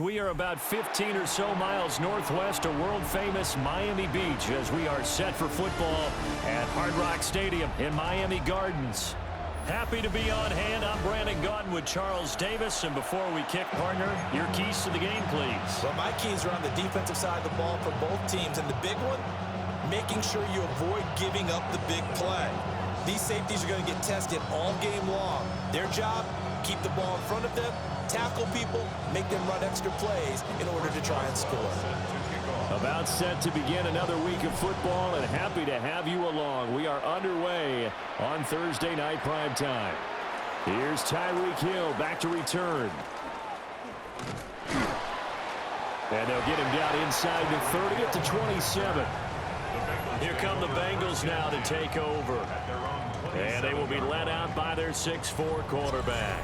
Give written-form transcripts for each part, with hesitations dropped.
We are about 15 or so miles northwest of world-famous Miami Beach as we are set for football at Hard Rock Stadium in Miami Gardens. Happy to be on hand. I'm Brandon Gaudin with Charles Davis. And before we kick, partner, your keys to the game, please. Well, my keys are on the defensive side of the ball for both teams. And the big one, making sure you avoid giving up the big play. These safeties are going to get tested all game long. Their job, keep the ball in front of them, tackle people, make them run extra plays in order to try and score. About set to begin another week of football, and happy to have you along. We are underway on Thursday night prime time. Here's Tyreek Hill back to return. And they'll get him down inside the 30 at the 27. Here come the Bengals now to take over. And they will be led out by their 6'4" quarterback.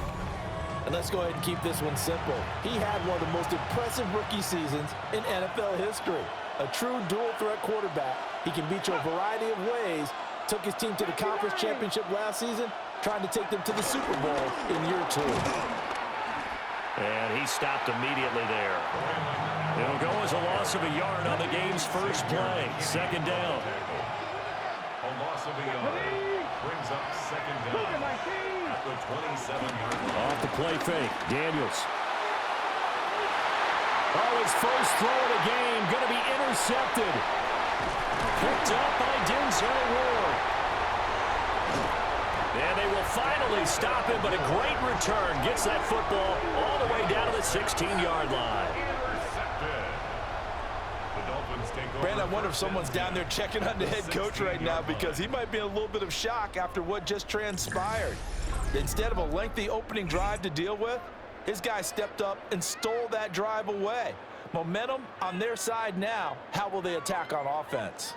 And let's go ahead and keep this one simple. He had one of the most impressive rookie seasons in NFL history. A true dual-threat quarterback. He can beat you a variety of ways. Took his team to the conference championship last season, trying to take them to the Super Bowl in year 2. And he stopped immediately there. It'll go as a loss of a yard on the game's first play. Second down. A loss of a yard brings up second down at the 27-yard line. Off the play fake, Daniels. Oh, his first throw of the game going to be intercepted. Picked up by Denzel Ward. And they will finally stop him, but a great return. Gets that football all the way down to the 16-yard line. Brandon, I wonder if someone's down there checking on the head coach right now because he might be in a little bit of shock after what just transpired. Instead of a lengthy opening drive to deal with, his guy stepped up and stole that drive away. Momentum on their side now. How will they attack on offense?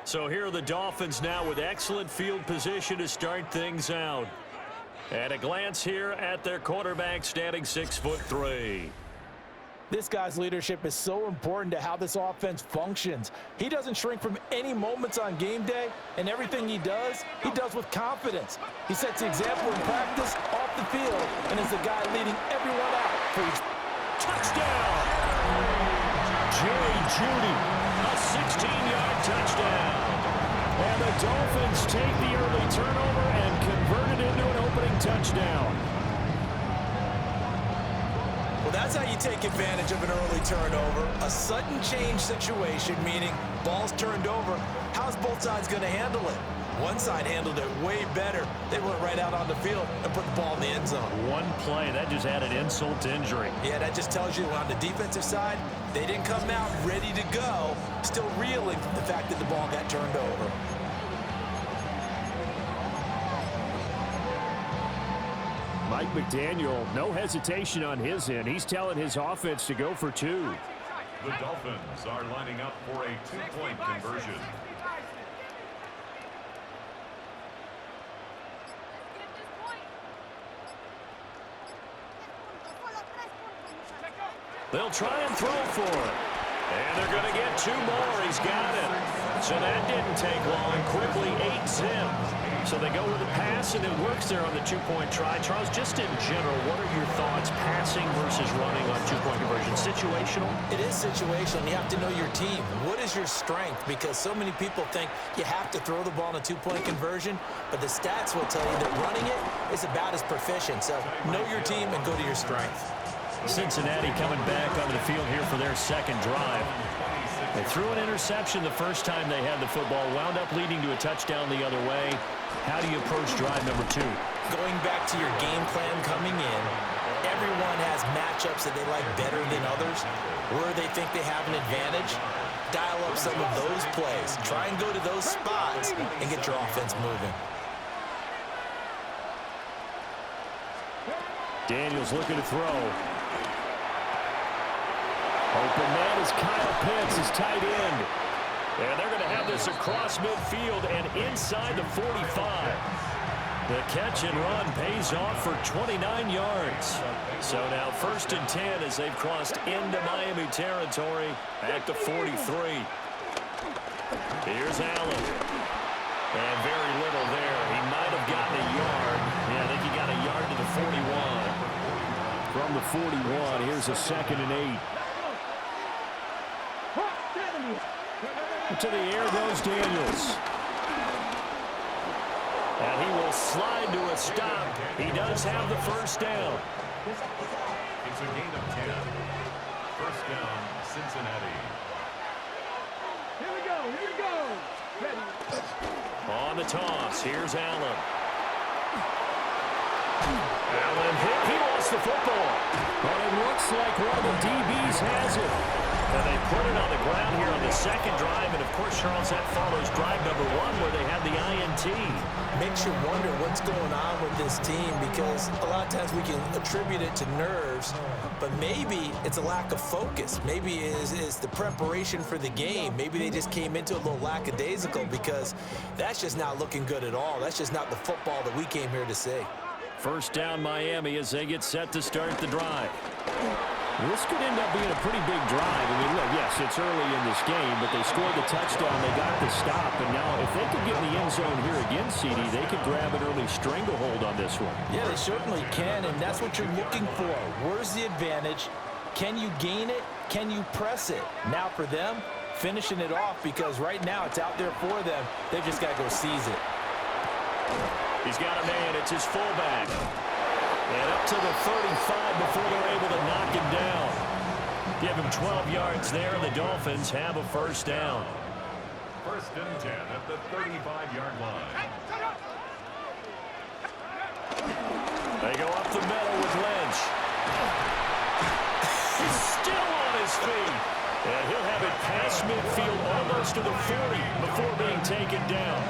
So here are the Dolphins now with excellent field position to start things out. At a glance here at their quarterback standing 6'3". This guy's leadership is so important to how this offense functions. He doesn't shrink from any moments on game day, and everything he does with confidence. He sets the example in practice, off the field, and is the guy leading everyone out for each touchdown. Jerry Jeudy, a 16-yard touchdown. And the Dolphins take the early turnover and convert it into an opening touchdown. Well, that's how you take advantage of an early turnover. A sudden change situation, meaning ball's turned over. How's both sides going to handle it? One side handled it way better. They went right out on the field and put the ball in the end zone. One play, that just added insult to injury. Yeah, that just tells you on the defensive side, they didn't come out ready to go, still reeling from the fact that the ball got turned over. Mike McDaniel, no hesitation on his end. He's telling his offense to go for 2. The Dolphins are lining up for a 2-point conversion. They'll try and throw for it. And they're going to get 2 more. He's got it. So that didn't take long. Quickly 8-zip. So they go with a pass, and it works there on the 2-point try. Charles, just in general, what are your thoughts passing versus running on 2-point conversion? Situational? It is situational. You have to know your team. What is your strength? Because so many people think you have to throw the ball in a 2-point conversion, but the stats will tell you that running it is about as proficient. So know your team and go to your strength. Cincinnati coming back onto the field here for their second drive. They threw an interception the first time they had the football, wound up leading to a touchdown the other way. How do you approach drive number 2? Going back to your game plan coming in, everyone has matchups that they like better than others, where they think they have an advantage. Dial up some of those plays. Try and go to those spots and get your offense moving. Daniels looking to throw. Open man is Kyle Pitts, his tight end. And they're going to have this across midfield and inside the 45. The catch and run pays off for 29 yards. So now 1st and 10 as they've crossed into Miami territory at the 43. Here's Allen. And very little there. He might have gotten a yard. Yeah, I think he got a yard to the 41. 41. Here's a 2nd and 8. To the air goes Daniels. And he will slide to a stop. He does have the first down. It's a gain of 10. First down, Cincinnati. Here we go. Ready. On the toss, here's Allen. Allen hit. He lost the football. But it looks like one of the DBs has it. And they put it on the ground here on the second drive. And, of course, Charles, that follows drive number 1 where they had the INT. Makes you wonder what's going on with this team, because a lot of times we can attribute it to nerves, but maybe it's a lack of focus. Maybe it is the preparation for the game. Maybe they just came into a little lackadaisical, because that's just not looking good at all. That's just not the football that we came here to see. First down Miami as they get set to start the drive. This could end up being a pretty big drive. I mean, look, yes, it's early in this game, but they scored the touchdown. They got the stop. And now if they could get in the end zone here again, CD, they could grab an early stranglehold on this one. Yeah, they certainly can, and that's what you're looking for. Where's the advantage? Can you gain it? Can you press it? Now for them, finishing it off, because right now it's out there for them. They've just got to go seize it. He's got a man. It's his fullback. And up to the 35 before they're able to knock him down. Give him 12 yards there. The Dolphins have a first down. First and 10 at the 35-yard line. They go up the middle with Lynch. He's still on his feet. And he'll have it past midfield almost to the 40 before being taken down.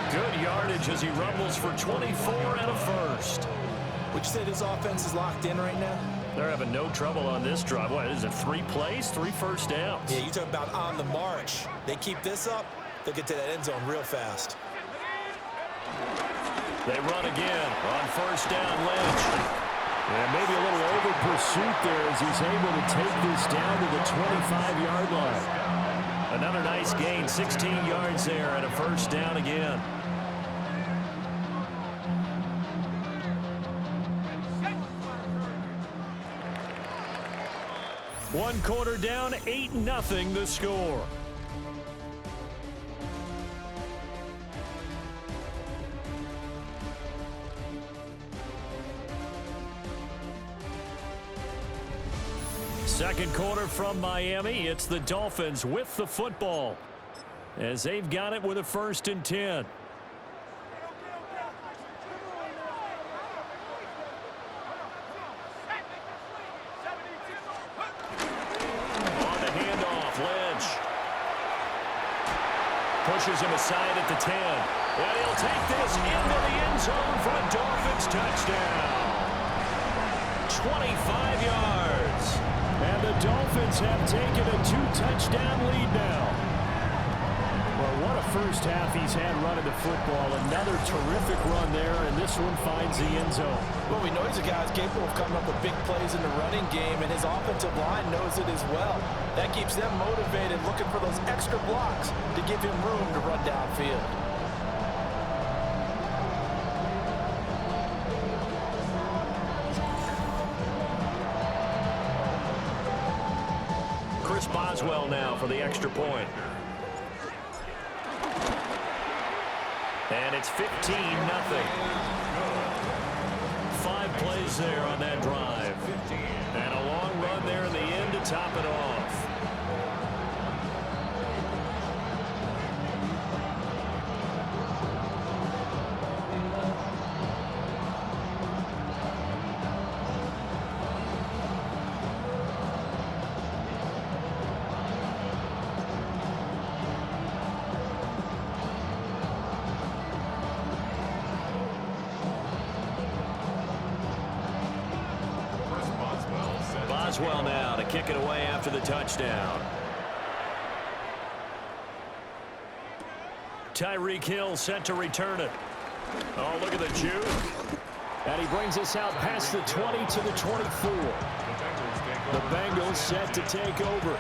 Good yardage as he rumbles for 24 and a first. Would you say this offense is locked in right now? They're having no trouble on this drive. What is it, 3 plays, 3 first downs? Yeah, you talk about on the march. They keep this up, they'll get to that end zone real fast. They run again on first down, Lynch. And maybe a little over pursuit there as he's able to take this down to the 25-yard line. Another nice gain, 16 yards there and a first down again. One quarter down, 8-0 the score. Second quarter from Miami. It's the Dolphins with the football as they've got it with a 1st and 10. Pushes him aside at the 10. And he'll take this into the end zone for a Dolphins touchdown. 25 yards. And the Dolphins have taken a 2-touchdown lead now. Well, what a first half he's had running the football. Another terrific run there, and this one finds the end zone. Well, we know he's a guy who's capable of coming up with big plays in the running game, and his offensive line knows it as well. That keeps them motivated, looking for those extra blocks to give him room to run downfield. Chris Boswell now for the extra point. And it's 15-0. 5 plays there on that drive. And a long run there in the end to top it off. Boswell now to kick it away after the touchdown. Tyreek Hill set to return it. Oh, look at the juke. And he brings us out past the 20 to the 24. The Bengals set to take over.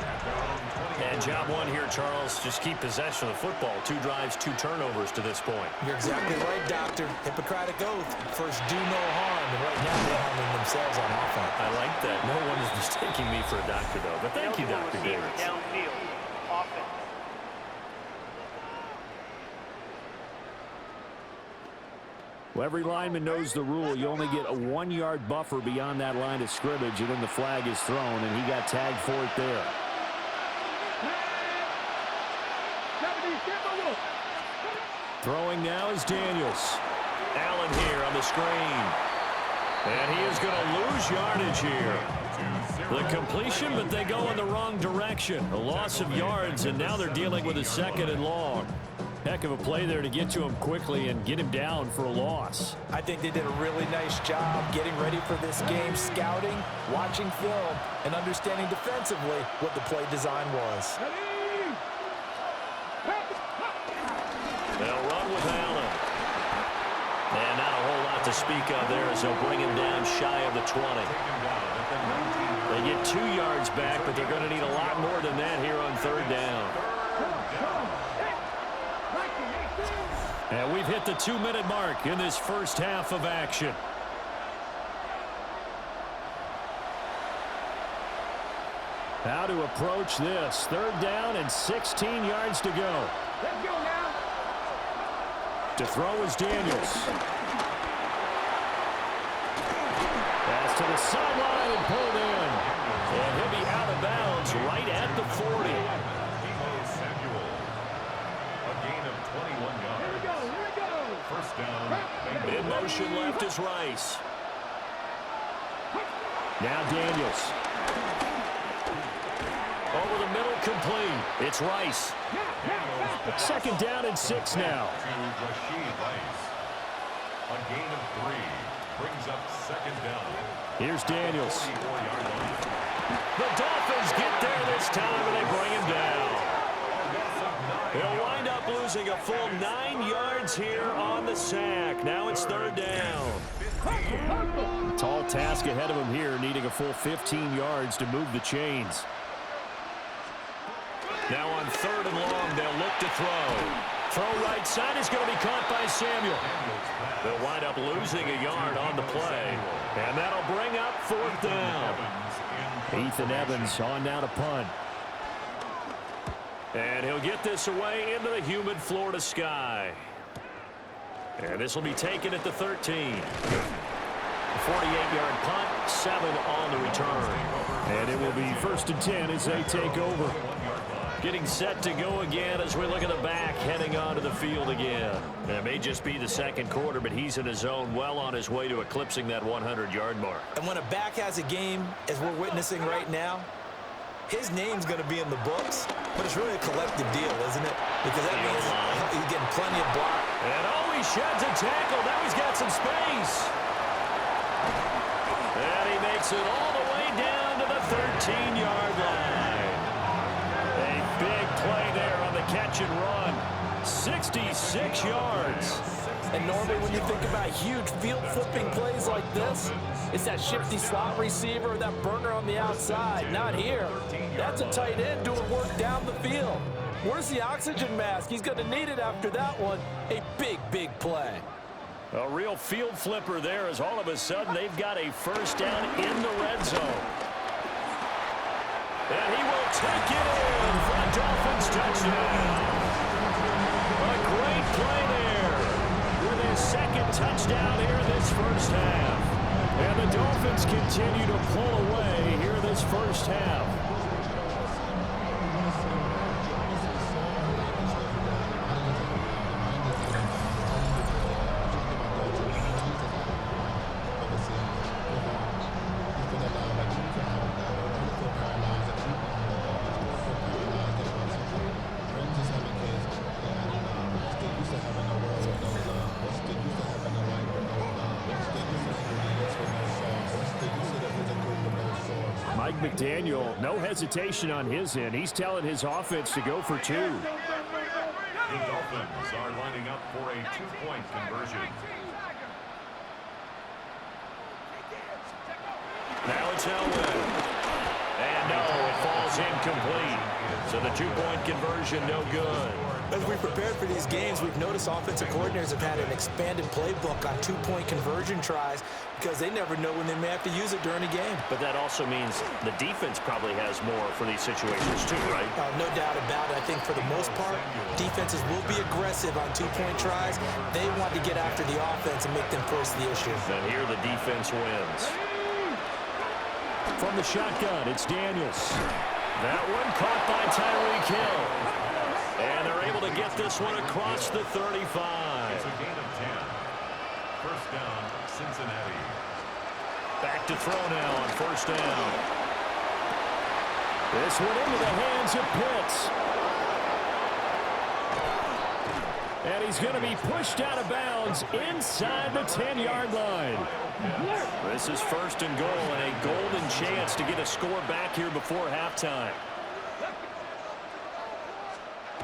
And job one here, Charles, just keep possession of the football. 2 drives, 2 turnovers to this point. You're exactly right, Doctor. Hippocratic oath. First, do no harm. And right now, they're harming themselves on offense. I like that. No one is mistaking me for a doctor, though. But thank you, Dr. Davis. Downfield. Offense. Well, every lineman knows the rule. You only get a 1-yard buffer beyond that line of scrimmage, and then the flag is thrown, and he got tagged for it there. Throwing now is Daniels. Allen here on the screen. And he is going to lose yardage here. The completion, but they go in the wrong direction. A loss of yards, and now they're dealing with a 2nd and long. Heck of a play there to get to him quickly and get him down for a loss. I think they did a really nice job getting ready for this game, scouting, watching film, and understanding defensively what the play design was. They'll run with Allen. And not a whole lot to speak of there as they'll bring him down shy of the 20. They get 2 yards back, but they're going to need a lot more than that here on 3rd down. And we've hit the 2-minute mark in this first half of action. How to approach this. 3rd down and 16 yards to go. Let's go now. To throw is Daniels. Pass to the sideline and pulled in. And he'll be out of bounds right at the 40. First down. In motion left is Rice. Now Daniels. Over the middle, complete. It's Rice. 2nd down and 6 now. A gain of 3 brings up 2nd down. Here's Daniels. 44-yard line. The Dolphins get there this time, and they bring him down. He'll wind up losing a full 9 yards here on the sack. Now it's 3rd down. Tall task ahead of him here, needing a full 15 yards to move the chains. Now on 3rd and long, they'll look to throw. Throw right side is going to be caught by Samuel. They'll wind up losing a yard on the play. And that'll bring up 4th down. Ethan Evans on now to punt. And he'll get this away into the humid Florida sky. And this will be taken at the 13. 48-yard punt, 7 on the return. And it will be 1st and 10 as they take over. Getting set to go again as we look at the back heading onto the field again. It may just be the 2nd quarter, but he's in his zone, well on his way to eclipsing that 100-yard mark. And when a back has a game, as we're witnessing right now, his name's going to be in the books, but it's really a collective deal, isn't it? Because that means he's getting plenty of block. And he sheds a tackle. Now he's got some space. And he makes it all the way down to the 13-yard line. A big play there on the catch and run. 66 yards. And normally when you think about huge field flipping plays like this, it's that shifty slot receiver or that burner on the outside. Not here. That's a tight end doing work down the field. Where's the oxygen mask? He's going to need it after that one. A big, big play. A real field flipper there as all of a sudden they've got a 1st down in the red zone. And he will take it in for a Dolphins touchdown. A great play there with his 2nd touchdown here in this first half. And the Dolphins continue to pull away here in this first half. Mike McDaniel, no hesitation on his end. He's telling his offense to go for 2. The Dolphins are lining up for a 2-point conversion. Now it's Elway. And no, it falls incomplete. So the two-point conversion, no good. As we prepared for these games, we've noticed offensive coordinators have had an expanded playbook on two-point conversion tries because they never know when they may have to use it during a game. But that also means the defense probably has more for these situations too, right? No doubt about it. I think for the most part, defenses will be aggressive on two-point tries. They want to get after the offense and make them force the issue. And here the defense wins. From the shotgun, it's Daniels. That one caught by Tyreek Hill. And they're able to get this one across the 35. It's a gain of 10. First down, Cincinnati. Back to throw now on first down. This one into the hands of Pitts. And he's going to be pushed out of bounds inside the 10-yard line. This is first and goal and a golden chance to get a score back here before halftime.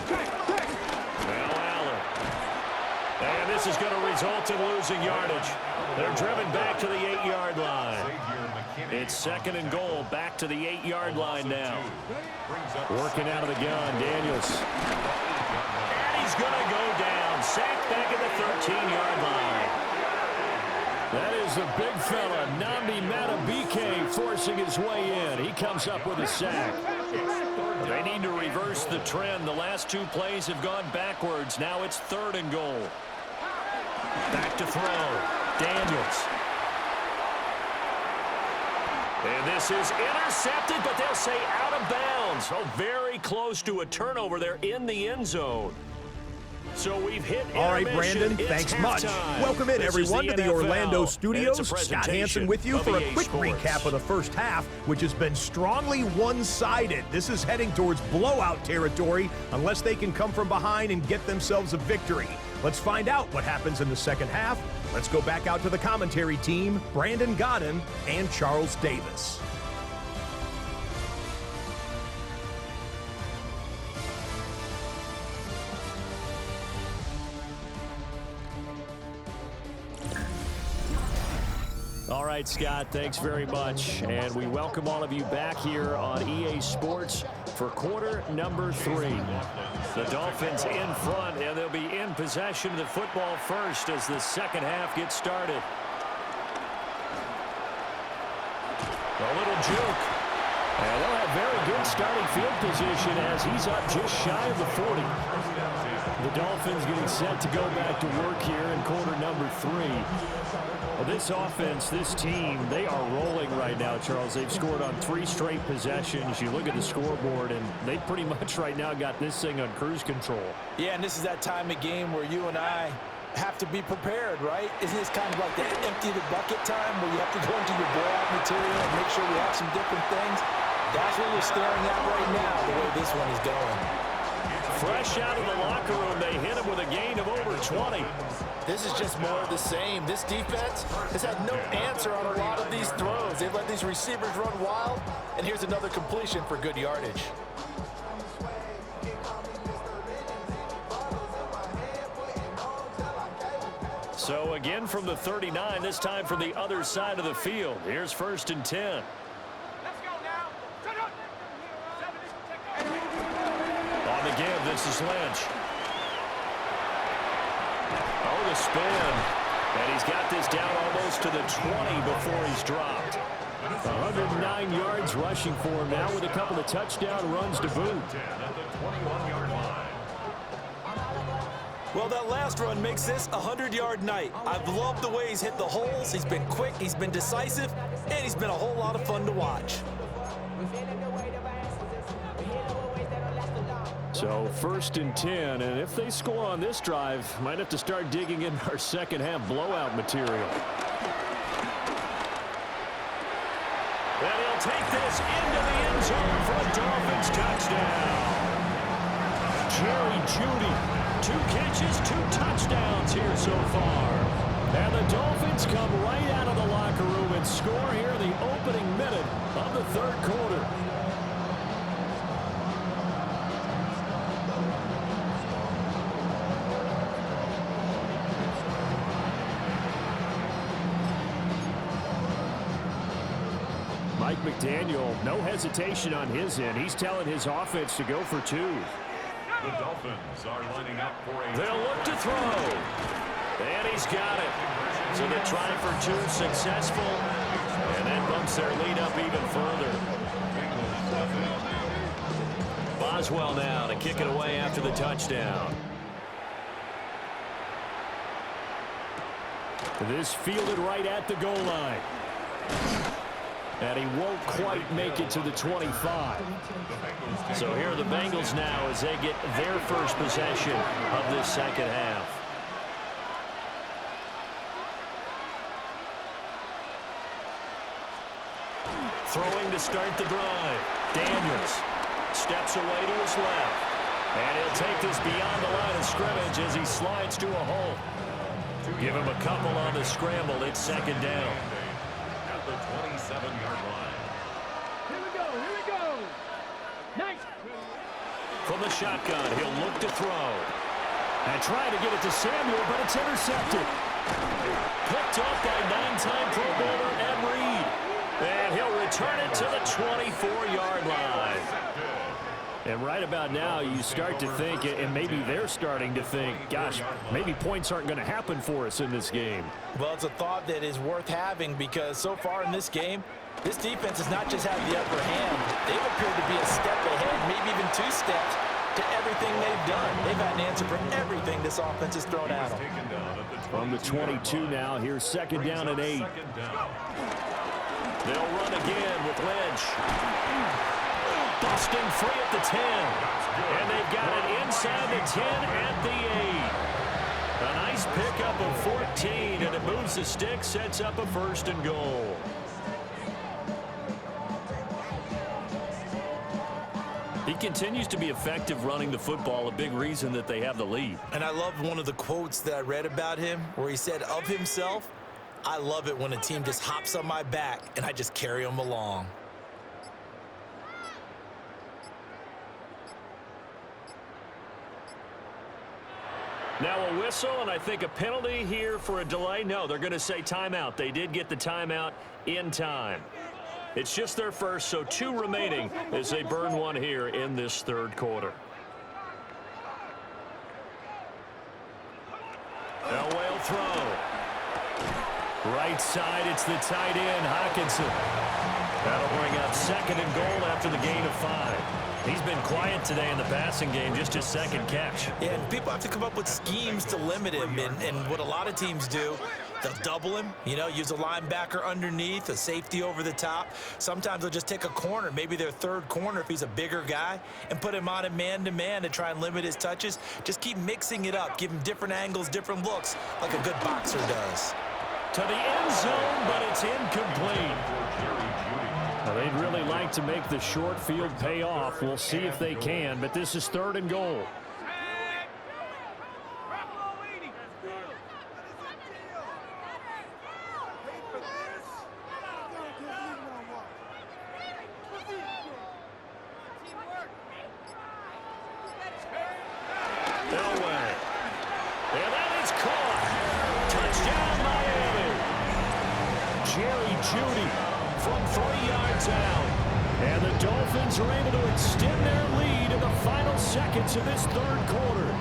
Now Allen. And this is going to result in losing yardage. They're driven back to the 8-yard line. It's second and goal, back to the 8-yard line now. Working out of the gun, Daniels. And he's going to go down. Sacked back at the 13-yard line. That is the big fella, Nnamdi Madubuike, forcing his way in. He comes up with a sack. They need to reverse the trend. The last two plays have gone backwards. Now it's third and goal. Back to throw. Daniels. And this is intercepted, but they'll say out of bounds. Oh, very close to a turnover there in the end zone. So we've hit intermission. All right, Brandon, It's thanks halftime. much. Welcome in, This everyone, is to the NFL, Orlando and studios. it's a Scott presentation Hansen with you of for a EA quick Sports. recap of the first half, which has been strongly one-sided. This is heading towards blowout territory unless they can come from behind and get themselves a victory. Let's find out what happens in the second half. Let's go back out to the commentary team, Brandon Godden and Charles Davis. All right, Scott, thanks very much. And we welcome all of you back here on EA Sports for quarter number 3. The Dolphins in front, and they'll be in possession of the football first as the second half gets started. A little juke. And they'll have very good starting field position as he's up just shy of the 40. The Dolphins getting set to go back to work here in quarter number 3. Well, this offense, this team, they are rolling right now, Charles. They've scored on 3 straight possessions. You look at the scoreboard, and they pretty much right now got this thing on cruise control. Yeah, and this is that time of game where you and I have to be prepared, right? Isn't this kind of like the empty the bucket time where you have to go into your blowout material and make sure we have some different things? That's what we're staring at right now, the way this one is going. Fresh out of the locker room, they hit him with a gain of over 20. This is just more of the same. This defense has had no answer on a lot of these throws. They've let these receivers run wild, and here's another completion for good yardage. So again from the 39, this time from the other side of the field. Here's first and 10. On the give, this is Lynch. Oh, the spin. And he's got this down almost to the 20 before he's dropped. 109 yards rushing for him now with a couple of touchdown runs to boot. At the 21-yard line. Well, that last run makes this a 100-yard night. I've loved the way he's hit the holes. He's been quick, he's been decisive, and he's been a whole lot of fun to watch. So first and 10, and if they score on this drive, might have to start digging in our second half blowout material. And he'll take this into the end zone for a Dolphins touchdown. Jerry Jeudy, 2 catches, 2 touchdowns here so far. And the Dolphins come right out of the locker room and score here in the opening minute of the third quarter. Mike McDaniel, no hesitation on his end. He's telling his offense to go for 2. The Dolphins are lining up for a... They'll look to throw. And he's got it. So they're trying for 2, successful. And that bumps their lead up even further. Boswell now to kick it away after the touchdown. This fielded right at the goal line. And he won't quite make it to the 25. So here are the Bengals now as they get their first possession of this second half. Throwing to start the drive. Daniels steps away to his left. And he'll take this beyond the line of scrimmage as he slides to a hole. Give him a couple on the scramble. It's second down. At the 27-yard line. Here we go. Here we go. Nice. From the shotgun, he'll look to throw. And trying to get it to Samuel, but it's intercepted. Picked up by 9-time Pro Bowler Ed Reed. And he'll return it to the 24-yard line. And right about now, you start to think, and maybe they're starting to think, gosh, maybe points aren't going to happen for us in this game. Well, it's a thought that is worth having because so far in this game, this defense has not just had the upper hand. They've appeared to be a step ahead, maybe even 2 steps to everything they've done. They've had an answer for everything this offense has thrown at them. From the 22 now, here's second down and 8. They'll run again with Lynch. Busting free at the 10. And they've got it inside the 10 at the 8. A nice pickup of 14, and it moves the stick, sets up a 1st and goal. He continues to be effective running the football, a big reason that they have the lead. And I love one of the quotes that I read about him where he said of himself, I love it when a team just hops on my back and I just carry them along. Now a whistle, and I think a penalty here for a delay. No, they're going to say timeout. They did get the timeout in time. It's just their first, so 2 remaining as they burn 1 here in this 3rd quarter. Elway will throw. Right side, it's the tight end, Hockenson. That'll bring up 2nd and goal after the gain of 5. He's been quiet today in the passing game, just his 2nd catch. Yeah, and people have to come up with schemes to limit him, and what a lot of teams do, they'll double him, use a linebacker underneath, a safety over the top. Sometimes they'll just take a corner, maybe their 3rd corner if he's a bigger guy, and put him on a man-to-man to try and limit his touches. Just keep mixing it up, give him different angles, different looks, like a good boxer does. To the end zone, but it's incomplete. Now, they'd really like to make the short field pay off. We'll see if they can, but this is 3rd and goal. Elway. And that is caught. Touchdown, Miami. Jerry Jeudy from 3 yards out. And the Dolphins are able to extend their lead in the final seconds of this 3rd quarter.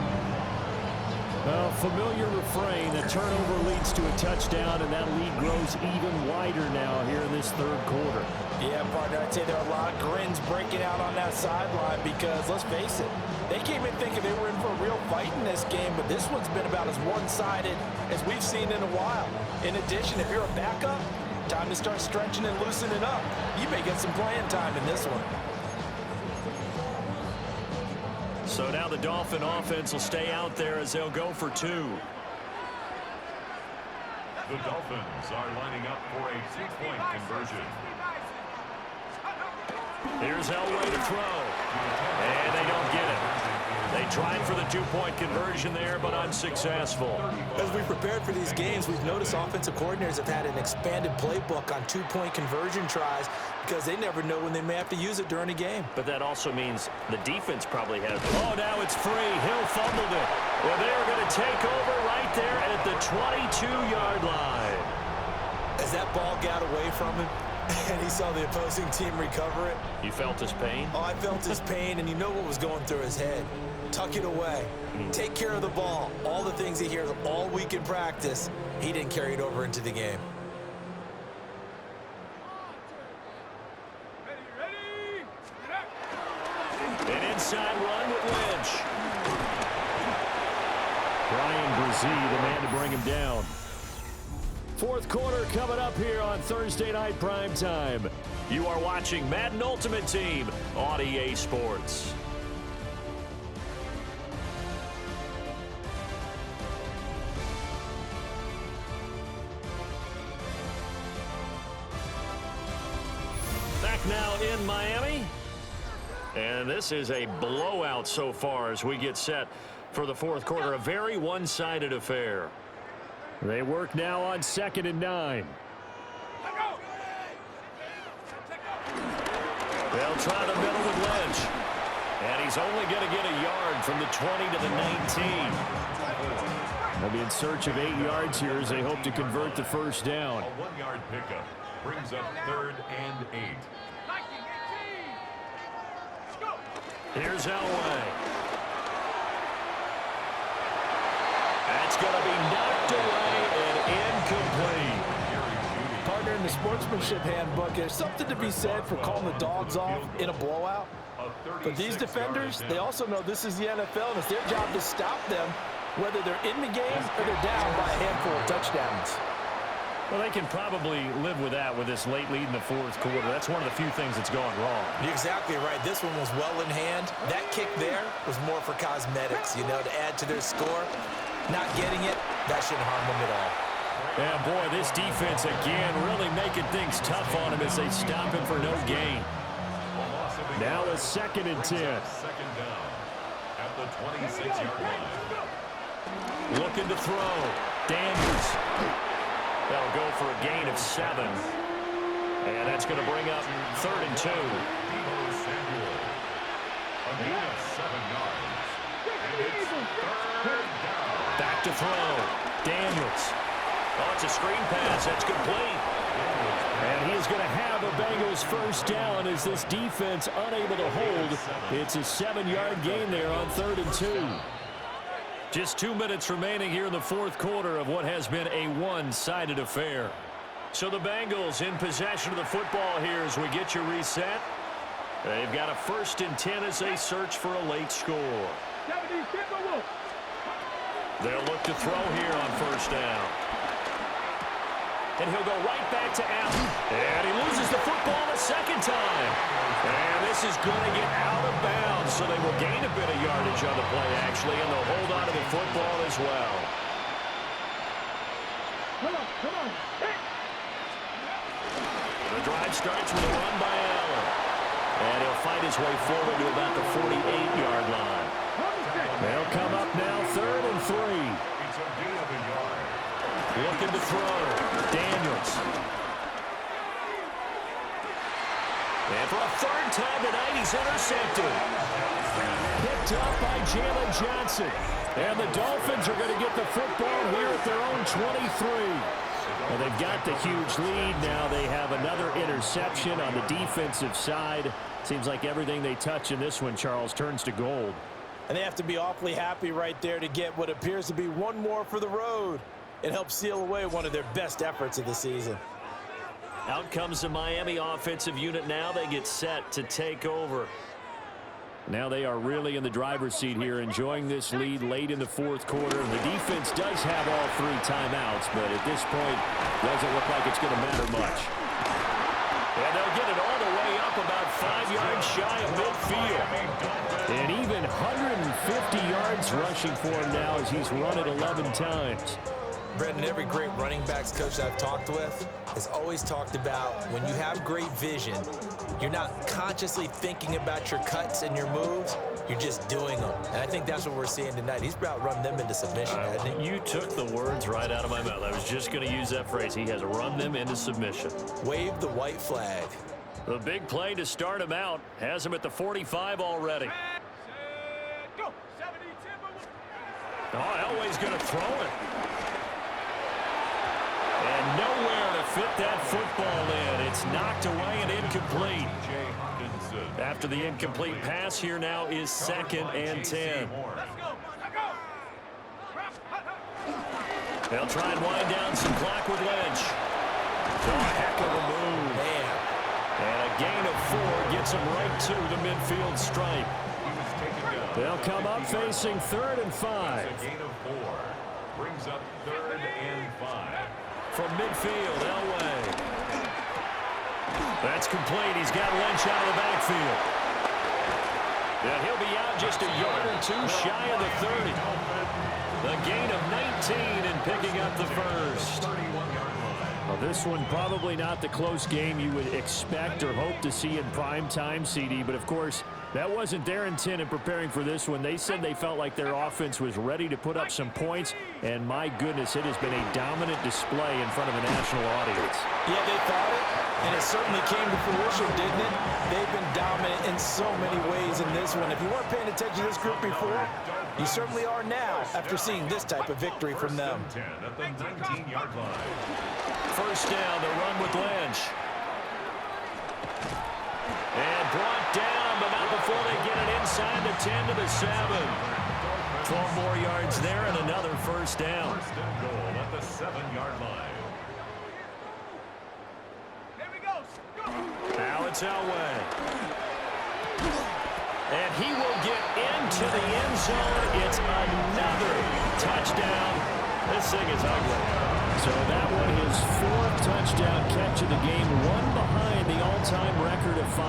A familiar refrain, the turnover leads to a touchdown, and that lead grows even wider now here in this 3rd quarter. Yeah, partner, I'd say there are a lot of grins breaking out on that sideline because, let's face it, they came in thinking they were in for a real fight in this game, but this one's been about as one-sided as we've seen in a while. In addition, if you're a backup, time to start stretching and loosening up. You may get some playing time in this one. So now the Dolphin offense will stay out there as they'll go for 2. The Dolphins are lining up for a 2-point conversion. Here's Elway to throw. And they don't get it. They tried for the 2-point conversion there, but unsuccessful. As we've prepared for these games, we've noticed offensive coordinators have had an expanded playbook on 2-point conversion tries because they never know when they may have to use it during a game. But that also means the defense probably has. Oh, now it's free. Hill fumbled it. Well, they're going to take over right there at the 22-yard line. As that ball got away from him, and he saw the opposing team recover it. You felt his pain? Oh, I felt his pain, and you know what was going through his head. Tuck it away. Take care of the ball. All the things he hears all week in practice, he didn't carry it over into the game. An inside run with Lynch. Brian Brzee, the man to bring him down. Fourth quarter coming up here on Thursday Night Primetime. You are watching Madden Ultimate Team on EA Sports. Back now in Miami. And this is a blowout so far as we get set for the fourth quarter. A very one-sided affair. They work now on 2nd and 9. They'll try the middle with Lynch. And he's only going to get a yard from the 20 to the 19. They'll be in search of 8 yards here as they hope to convert the first down. A 1-yard pickup brings up 3rd and 8. Here's Elway. That's going to be knocked away and incomplete. Partner, in the sportsmanship handbook, there's something to be said for calling the dogs off in a blowout. But these defenders, they also know this is the NFL, and it's their job to stop them, whether they're in the game or they're down by a handful of touchdowns. Well, they can probably live with that with this late lead in the fourth quarter. That's one of the few things that's gone wrong. You're exactly right. This one was well in hand. That kick there was more for cosmetics, you know, to add to their score. Not getting it, that shouldn't harm them at all. Yeah, boy, this defense again really making things tough on him as they stop him for no gain. Now a 2nd and 10. Second down at the 26-yard line. Looking to throw. Daniels. They'll go for a gain of 7. And that's going to bring up 3rd and 2. A gain of 7 yards. And it's 3rd down. Back to throw. Daniels. Oh, it's a screen pass. That's complete. And he's going to have a Bengals first down as this defense unable to hold. It's a 7-yard gain there on 3rd and 2. Just 2 minutes remaining here in the fourth quarter of what has been a one-sided affair. So the Bengals in possession of the football here as we get you reset. They've got a 1st and 10 as they search for a late score. They'll look to throw here on 1st down. And he'll go right back to Allen. And he loses the football a 2nd time. And this is going to get out of bounds, so they will gain a bit of yardage on the play, actually, and they'll hold on to the football as well. Come on. The drive starts with a run by Allen. And he'll fight his way forward to about the 48-yard line. They'll come up now 3rd and 3. It's a gain of a yard. Looking to throw. Daniels. And for a 3rd time tonight, he's intercepted. Picked up by Jalen Johnson. And the Dolphins are going to get the football here at their own 23. Well, they've got the huge lead. Now they have another interception on the defensive side. Seems like everything they touch in this one, Charles, turns to gold. And they have to be awfully happy right there to get what appears to be one more for the road. It helps seal away one of their best efforts of the season. Out comes the Miami offensive unit now. They get set to take over. Now they are really in the driver's seat here, enjoying this lead late in the fourth quarter. The defense does have all 3 timeouts, but at this point, doesn't look like it's going to matter much. And they'll get it all the way up about 5 yards shy of midfield. And even 150 yards rushing for him now as he's run it 11 times. Brendan, every great running backs coach I've talked with has always talked about when you have great vision, you're not consciously thinking about your cuts and your moves, you're just doing them. And I think that's what we're seeing tonight. He's about run them into submission, hasn't he? You took the words right out of my mouth. I was just going to use that phrase. He has run them into submission. Wave the white flag. The big play to start him out has him at the 45 already. Oh, Elway's going to throw it. And nowhere to fit that football in. It's It's knocked away and incomplete. After the incomplete pass, here now is 2nd and 10. They'll try and wind down some clock with Lynch. Oh, a heck of a move. Man. And a gain of 4 gets him right to the midfield stripe. They'll come up facing 3rd and 5. A gain of 4 brings up 3rd and 5. From midfield, Elway. That's complete. He's got Lynch out of the backfield. And he'll be out just a yard or 2 shy of the 30. The gain of 19 and picking up the first. Well, this one probably not the close game you would expect or hope to see in prime time, CD, but of course that wasn't their intent in preparing for this one. They said they felt like their offense was ready to put up some points, and my goodness, it has been a dominant display in front of a national audience. Yeah, they thought it, and it certainly came to fruition, didn't it? They've been dominant in so many ways in this one. If you weren't paying attention to this group before, you certainly are now after seeing this type of victory from them. 10 at the 19-yard line. First down, the run with Lynch. And brought down, but not before they get it inside the 10 to the 7. 12 more yards there and another first down. First and goal at the 7-yard line. Now it's Elway. And he will get into the end zone. It's another touchdown. This thing is ugly. So that one, his 4th touchdown catch of the game, one behind the all-time record of 5.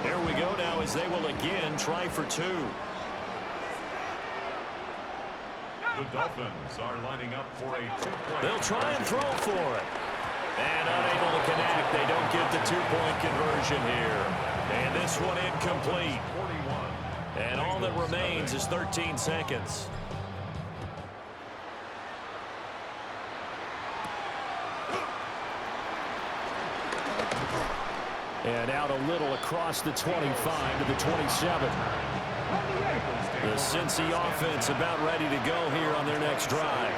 There we go now as they will again try for 2. The Dolphins are lining up for a 2-point. They'll try and throw for it. And unable to connect. They don't get the 2-point conversion here. And this one incomplete. 41. And all that remains is 13 seconds. And out a little across the 25 to the 27. The Cincy offense about ready to go here on their next drive.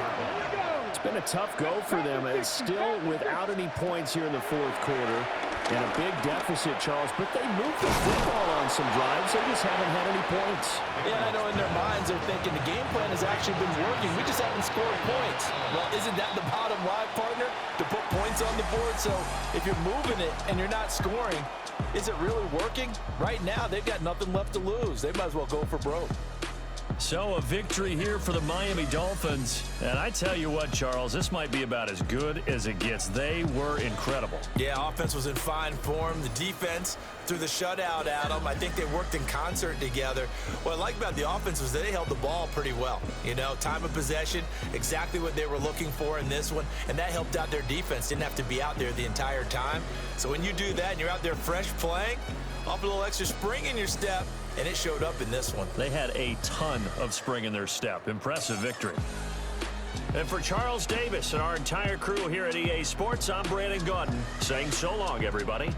It's been a tough go for them. It's still without any points here in the 4th quarter. And a big deficit, Charles. But they moved the football on some drives. They just haven't had any points. Yeah, I know in their minds they're thinking the game plan has actually been working. We just haven't scored points. Well, isn't that the bottom line, partner? To put points on the board. So if you're moving it and you're not scoring, is it really working? Right now, they've got nothing left to lose. They might as well go for broke. So a victory here for the Miami Dolphins. And I tell you what, Charles, this might be about as good as it gets. They were incredible. Yeah, offense was in fine form. The defense threw the shutout at them. I think they worked in concert together. What I like about the offense was they held the ball pretty well. You know, time of possession, exactly what they were looking for in this one. And that helped out their defense. Didn't have to be out there the entire time. So when you do that and you're out there fresh playing, off a little extra spring in your step, and it showed up in this one. They had a ton of spring in their step. Impressive victory. And for Charles Davis and our entire crew here at EA Sports, I'm Brandon Gaudin saying so long, everybody.